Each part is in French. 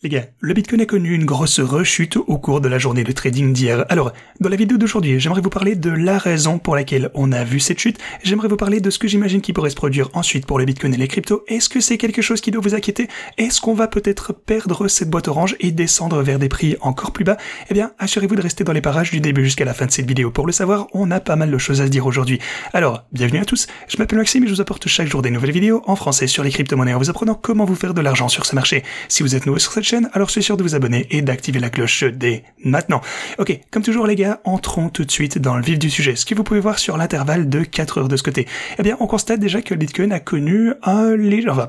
Les gars, le Bitcoin a connu une grosse rechute au cours de la journée de trading d'hier. Alors, dans la vidéo d'aujourd'hui, j'aimerais vous parler de la raison pour laquelle on a vu cette chute. J'aimerais vous parler de ce que j'imagine qui pourrait se produire ensuite pour le Bitcoin et les cryptos. Est-ce que c'est quelque chose qui doit vous inquiéter? Est-ce qu'on va peut-être perdre cette boîte orange et descendre vers des prix encore plus bas? Eh bien, assurez-vous de rester dans les parages du début jusqu'à la fin de cette vidéo. Pour le savoir, on a pas mal de choses à se dire aujourd'hui. Alors, bienvenue à tous, je m'appelle Maxime et je vous apporte chaque jour des nouvelles vidéos en français sur les crypto-monnaies en vous apprenant comment vous faire de l'argent sur ce marché. Si vous êtes nouveau sur cette chaîne, alors soyez sûr de vous abonner et d'activer la cloche dès maintenant. Ok, comme toujours les gars, entrons tout de suite dans le vif du sujet. Ce que vous pouvez voir sur l'intervalle de 4 heures de ce côté. Eh bien, on constate déjà que le Bitcoin a connu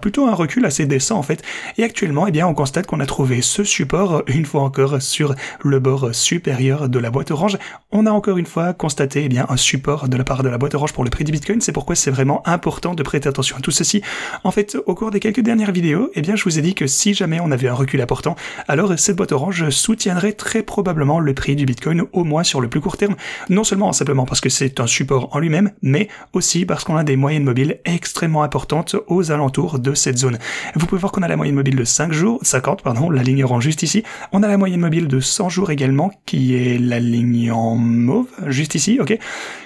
plutôt un recul assez décent en fait. Et actuellement, eh bien, on constate qu'on a trouvé ce support une fois encore sur le bord supérieur de la boîte orange. On a encore une fois constaté un support de la part de la boîte orange pour le prix du Bitcoin. C'est pourquoi c'est vraiment important de prêter attention à tout ceci. En fait, au cours des quelques dernières vidéos, eh bien, je vous ai dit que si jamais on avait un recul important, alors cette boîte orange soutiendrait très probablement le prix du Bitcoin, au moins sur le plus court terme, non seulement simplement parce que c'est un support en lui-même, mais aussi parce qu'on a des moyennes mobiles extrêmement importantes aux alentours de cette zone. Vous pouvez voir qu'on a la moyenne mobile de 50, la ligne orange juste ici. On a la moyenne mobile de 100 jours également, qui est la ligne en mauve, juste ici, ok.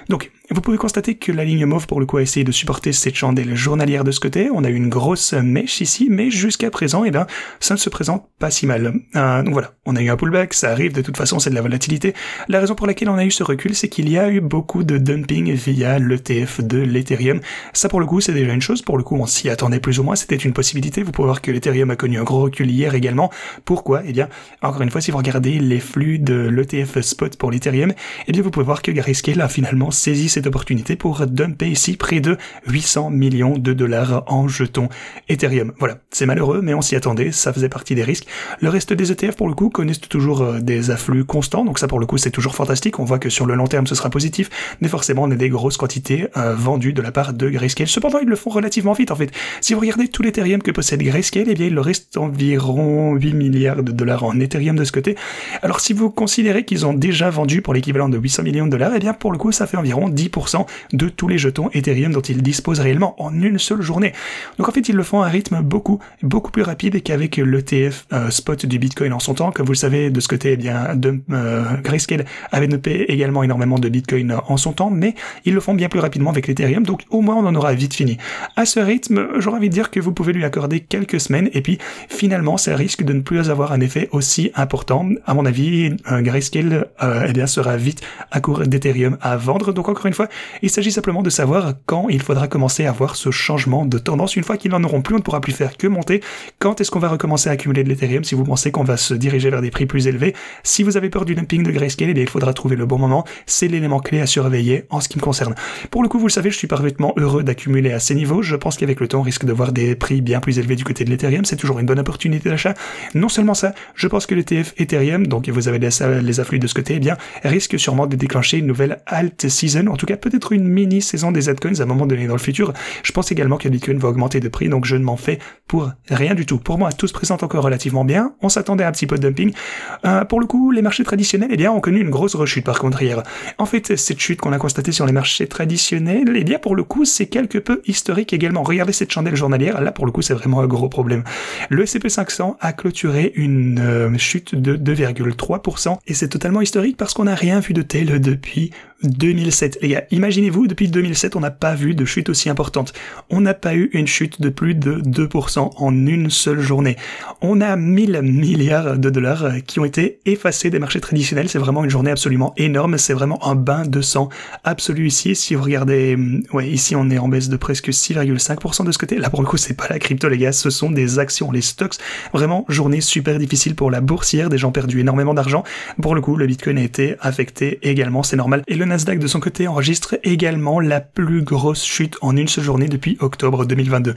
Donc, vous pouvez constater que la ligne mauve, pour le coup, a essayé de supporter cette chandelle journalière de ce côté. On a une grosse mèche ici, mais jusqu'à présent, eh bien, ça ne se présente pas si mal. Donc voilà, on a eu un pullback, ça arrive, de toute façon, c'est de la volatilité. La raison pour laquelle on a eu ce recul, c'est qu'il y a eu beaucoup de dumping via l'ETF de l'Ethereum. Ça, pour le coup, c'est déjà une chose. Pour le coup, on s'y attendait plus ou moins, c'était une possibilité. Vous pouvez voir que l'Ethereum a connu un gros recul hier également. Pourquoi? Eh bien, encore une fois, si vous regardez les flux de l'ETF spot pour l'Ethereum, eh bien, vous pouvez voir que Grayscale a finalement saisi cette opportunité pour dumper ici près de 800 millions de dollars en jetons Ethereum. Voilà, c'est malheureux, mais on s'y attendait, ça faisait partie des risques. Le reste des ETF, pour le coup, connaissent toujours des afflux constants, donc ça, pour le coup, c'est toujours fantastique. On voit que sur le long terme, ce sera positif, mais forcément, on a des grosses quantités vendues de la part de Grayscale. Cependant, ils le font relativement vite, en fait. Si vous regardez tout l'Ethereum que possède Grayscale, eh bien, il leur reste environ 8 milliards de dollars en Ethereum de ce côté. Alors, si vous considérez qu'ils ont déjà vendu pour l'équivalent de 800 millions de dollars, eh bien, pour le coup, ça fait environ 10% de tous les jetons Ethereum dont ils disposent réellement en une seule journée. Donc en fait, ils le font à un rythme beaucoup plus rapide qu'avec l'ETF spot du Bitcoin en son temps. Comme vous le savez, de ce côté, eh bien, Grayscale avait dumpé également énormément de Bitcoin en son temps, mais ils le font bien plus rapidement avec l'Ethereum, donc au moins on en aura vite fini. À ce rythme, j'aurais envie de dire que vous pouvez lui accorder quelques semaines, et puis finalement, ça risque de ne plus avoir un effet aussi important. À mon avis, Grayscale sera vite à court d'Ethereum à vendre, donc encore une fois, il s'agit simplement de savoir quand il faudra commencer à voir ce changement de tendance. Une fois qu'ils n'en auront plus, on ne pourra plus faire que monter. Quand est-ce qu'on va recommencer à accumuler de l'Ethereum si vous pensez qu'on va se diriger vers des prix plus élevés? Si vous avez peur du dumping de Grayscale, eh bien, il faudra trouver le bon moment. C'est l'élément clé à surveiller en ce qui me concerne. Pour le coup, vous le savez, je suis parfaitement heureux d'accumuler à ces niveaux. Je pense qu'avec le temps, on risque de voir des prix bien plus élevés du côté de l'Ethereum. C'est toujours une bonne opportunité d'achat. Non seulement ça, je pense que l'ETF Ethereum, donc vous avez les afflux de ce côté, eh bien, risque sûrement de déclencher une nouvelle alt season, en tout cas peut-être une mini-saison des altcoins à un moment donné dans le futur. Je pense également que le Bitcoin va augmenter de prix, donc je ne m'en fais pour rien du tout. Pour moi, tout se présente encore relativement bien. On s'attendait à un petit peu de dumping. Pour le coup, les marchés traditionnels, eh bien, ont connu une grosse rechute par contre hier. En fait, cette chute qu'on a constatée sur les marchés traditionnels, eh bien, pour le coup, c'est quelque peu historique également. Regardez cette chandelle journalière. Là, pour le coup, c'est vraiment un gros problème. Le S&P 500 a clôturé une chute de 2,3%, et c'est totalement historique parce qu'on n'a rien vu de tel depuis 2007. Les gars, imaginez-vous, depuis 2007, on n'a pas vu de chute aussi importante. On n'a pas eu une chute de plus de 2% en une seule journée. On a 1000 milliards de dollars qui ont été effacés des marchés traditionnels. C'est vraiment une journée absolument énorme. C'est vraiment un bain de sang absolu ici. Si vous regardez, ici on est en baisse de presque 6,5% de ce côté. Là, pour le coup, c'est pas la crypto, les gars. Ce sont des actions, les stocks. Vraiment, journée super difficile pour la boursière. Des gens perdu énormément d'argent. Pour le coup, le Bitcoin a été affecté également. C'est normal. Et le Nasdaq, de son côté, enregistre également la plus grosse chute en une seule journée depuis octobre 2022.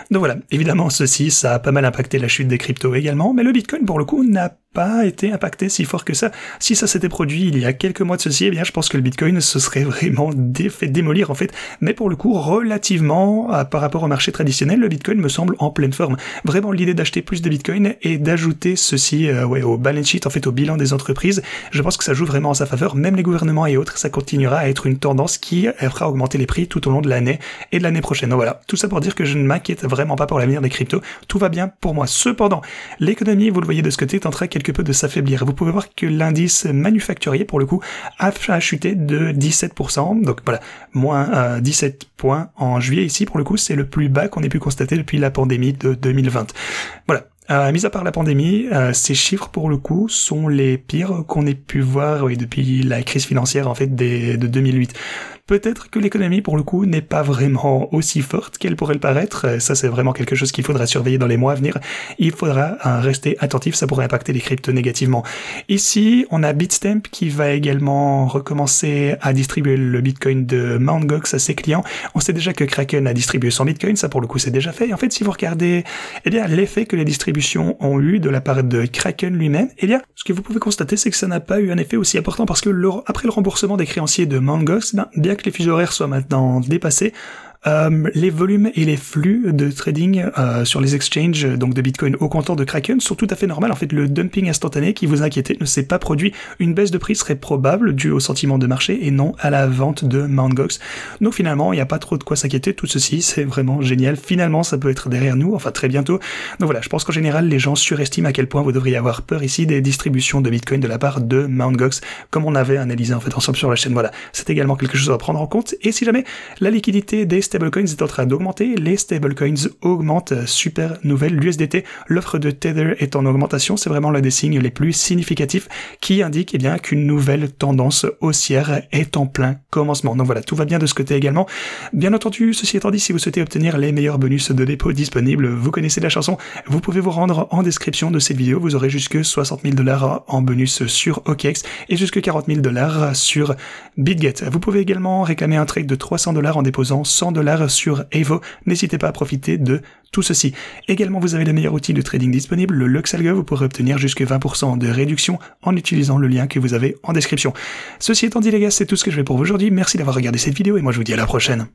Donc voilà, évidemment, ça a pas mal impacté la chute des cryptos également, mais le Bitcoin, pour le coup, n'a pas été impacté si fort que ça. Si ça s'était produit il y a quelques mois de ceci, eh bien je pense que le Bitcoin se serait vraiment fait démolir en fait. Mais pour le coup, relativement par rapport au marché traditionnel, le Bitcoin me semble en pleine forme. Vraiment l'idée d'acheter plus de Bitcoin et d'ajouter ceci au balance sheet, en fait au bilan des entreprises, je pense que ça joue vraiment en sa faveur. Même les gouvernements et autres, ça continuera à être une tendance qui fera augmenter les prix tout au long de l'année et de l'année prochaine. Donc voilà, tout ça pour dire que je ne m'inquiète vraiment pas pour l'avenir des cryptos. Tout va bien pour moi. Cependant, l'économie, vous le voyez de ce côté, est en train quelque peu de s'affaiblir. Vous pouvez voir que l'indice manufacturier, pour le coup, a chuté de 17%. Donc voilà, moins 17 points en juillet ici. Pour le coup, c'est le plus bas qu'on ait pu constater depuis la pandémie de 2020. Voilà. Mis à part la pandémie, ces chiffres pour le coup sont les pires qu'on ait pu voir depuis la crise financière en fait de 2008. Peut-être que l'économie pour le coup n'est pas vraiment aussi forte qu'elle pourrait le paraître. Ça c'est vraiment quelque chose qu'il faudra surveiller dans les mois à venir. Il faudra rester attentif, ça pourrait impacter les cryptos négativement. Ici, on a Bitstamp qui va également recommencer à distribuer le Bitcoin de Mt. Gox à ses clients. On sait déjà que Kraken a distribué son Bitcoin, ça pour le coup c'est déjà fait. Et en fait, si vous regardez l'effet que les distributions ont eu de la part de Kraken lui-même, ce que vous pouvez constater, c'est que ça n'a pas eu un effet aussi important parce que après le remboursement des créanciers de Mt. Gox, bien que les fuseaux horaires soient maintenant dépassés, les volumes et les flux de trading sur les exchanges donc de Bitcoin au comptant de Kraken sont tout à fait normaux. En fait, le dumping instantané qui vous inquiétait ne s'est pas produit. Une baisse de prix serait probable due au sentiment de marché et non à la vente de Mt. Gox. Donc finalement, il n'y a pas trop de quoi s'inquiéter. Tout ceci, c'est vraiment génial. Finalement, ça peut être derrière nous, enfin très bientôt. Donc voilà, je pense qu'en général, les gens surestiment à quel point vous devriez avoir peur ici des distributions de Bitcoin de la part de Mt. Gox, comme on avait analysé en fait ensemble sur la chaîne. Voilà, c'est également quelque chose à prendre en compte. Et si jamais la liquidité des stablecoins est en train d'augmenter, les stablecoins augmentent, super nouvelle, l'USDT, l'offre de Tether est en augmentation, c'est vraiment l'un des signes les plus significatifs qui indique qu'une nouvelle tendance haussière est en plein commencement. Donc voilà, tout va bien de ce côté également. Bien entendu, ceci étant dit, si vous souhaitez obtenir les meilleurs bonus de dépôt disponibles, vous connaissez la chanson, vous pouvez vous rendre en description de cette vidéo, vous aurez jusque 60 000 $ en bonus sur OKX et jusque 40 000 $ sur BitGet. Vous pouvez également réclamer un trade de 300 $ en déposant 100 $ sur Evo. N'hésitez pas à profiter de tout ceci. Également, vous avez le meilleur outil de trading disponible, le LuxAlgo. Vous pourrez obtenir jusque 20% de réduction en utilisant le lien que vous avez en description. Ceci étant dit, les gars, c'est tout ce que je fais pour vous aujourd'hui. Merci d'avoir regardé cette vidéo et moi je vous dis à la prochaine.